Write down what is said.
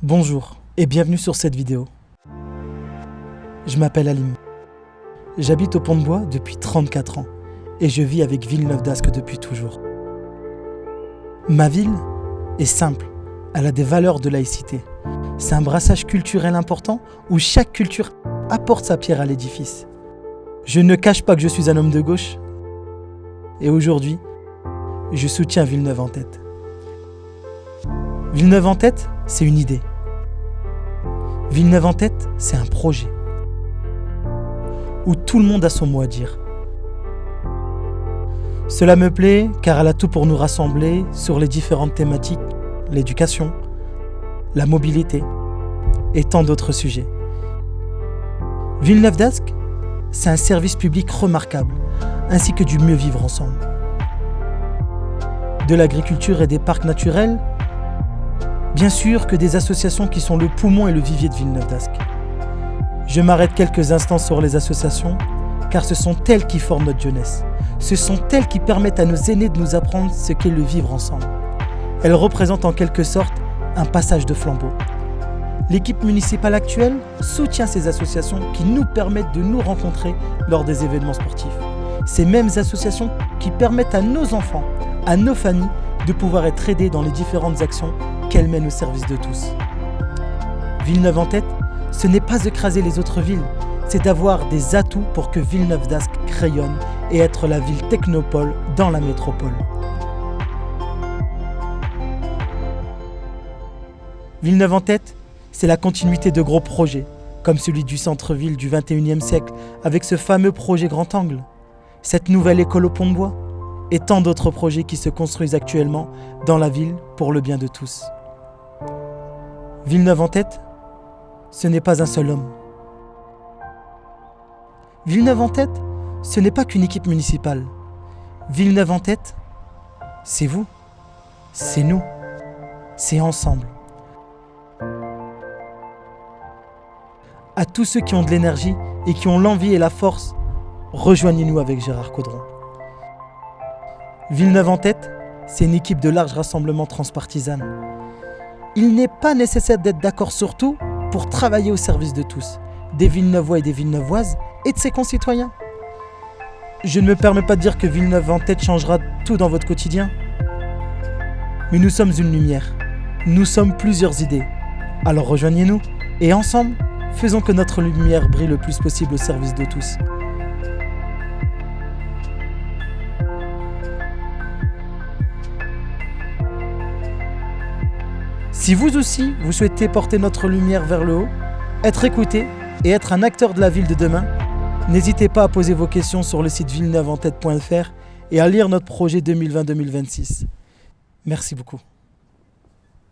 Bonjour et bienvenue sur cette vidéo. Je m'appelle Alim. J'habite au Pont-de-Bois depuis 34 ans et je vis avec Villeneuve-d'Ascq depuis toujours. Ma ville est simple, elle a des valeurs de laïcité. C'est un brassage culturel important où chaque culture apporte sa pierre à l'édifice. Je ne cache pas que je suis un homme de gauche et aujourd'hui, je soutiens Villeneuve en tête. Villeneuve en tête, c'est une idée. Villeneuve en tête, c'est un projet où tout le monde a son mot à dire. Cela me plaît car elle a tout pour nous rassembler sur les différentes thématiques, l'éducation, la mobilité et tant d'autres sujets. Villeneuve-d'Ascq, c'est un service public remarquable, ainsi que du mieux vivre ensemble. De l'agriculture et des parcs naturels, bien sûr que des associations qui sont le poumon et le vivier de Villeneuve-d'Ascq. Je m'arrête quelques instants sur les associations, car ce sont elles qui forment notre jeunesse. Ce sont elles qui permettent à nos aînés de nous apprendre ce qu'est le vivre ensemble. Elles représentent en quelque sorte un passage de flambeau. L'équipe municipale actuelle soutient ces associations qui nous permettent de nous rencontrer lors des événements sportifs. Ces mêmes associations qui permettent à nos enfants, à nos familles, de pouvoir être aidés dans les différentes actions qu'elles mènent au service de tous. Villeneuve en tête, ce n'est pas écraser les autres villes, c'est d'avoir des atouts pour que Villeneuve-d'Ascq rayonne et être la ville technopole dans la métropole. Villeneuve en tête, c'est la continuité de gros projets, comme celui du centre-ville du XXIe siècle avec ce fameux projet Grand Angle, cette nouvelle école au Pont-de-Bois et tant d'autres projets qui se construisent actuellement dans la ville pour le bien de tous. Villeneuve en tête, ce n'est pas un seul homme. Villeneuve en tête, ce n'est pas qu'une équipe municipale. Villeneuve en tête, c'est vous, c'est nous, c'est ensemble. À tous ceux qui ont de l'énergie et qui ont l'envie et la force, rejoignez-nous avec Gérard Caudron. Villeneuve en tête, c'est une équipe de large rassemblement transpartisane. Il n'est pas nécessaire d'être d'accord sur tout pour travailler au service de tous, des Villeneuvois et des Villeneuvoises et de ses concitoyens. Je ne me permets pas de dire que Villeneuve en tête changera tout dans votre quotidien. Mais nous sommes une lumière, nous sommes plusieurs idées. Alors rejoignez-nous et ensemble, faisons que notre lumière brille le plus possible au service de tous. Si vous aussi, vous souhaitez porter notre lumière vers le haut, être écouté et être un acteur de la ville de demain, n'hésitez pas à poser vos questions sur le site villeneuveentête.fr et à lire notre projet 2020-2026. Merci beaucoup.